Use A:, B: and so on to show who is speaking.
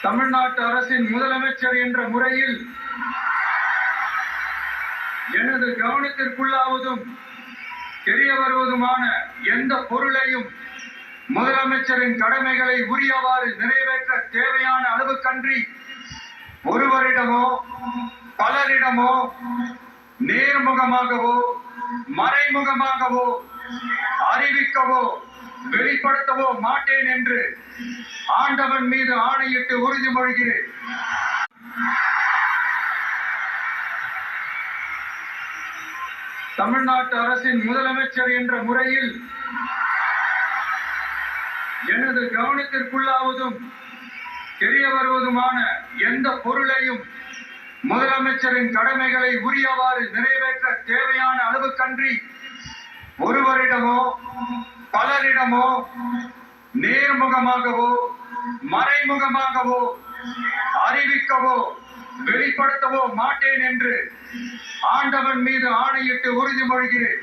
A: தமிழ்நாட்டு அரசின் முதலமைச்சர் என்ற முறையில் எனது கவனத்திற்குள்ளாவதும் தெரிய வருவதுமான எந்த பொருளையும் முதலமைச்சரின் கடமைகளை உரியவாறு நிறைவேற்ற தேவையான அளவுக்கன்றி ஒருவரிடமோ பலரிடமோ நேர்முகமாகவோ மறைமுகமாகவோ அறிவிக்கவோ வெளிப்படுத்தவோ மாட்டேன் என்று ஆண்டவன் மீது ஆணையிட்டு உறுதிமொழிகிறேன். தமிழ்நாட்டு அரசின் முதலமைச்சர் என்ற முறையில் எனது கவனத்திற்குள்ளாவதும் தெரிய வருவதுமான எந்த பொருளையும் முதலமைச்சரின் கடமைகளை உரியவாறு நிறைவேற்ற தேவையான அளவுக்கன்றி ஒருவரிடமோ பலரிடமோ நேர்முகமாகவோ மறைமுகமாகவோ அறிவிக்கவோ வெளிப்படுத்தவோ மாட்டேன் என்று ஆண்டவன் மீது ஆணையிட்டு உறுதிமொழிகிறேன்.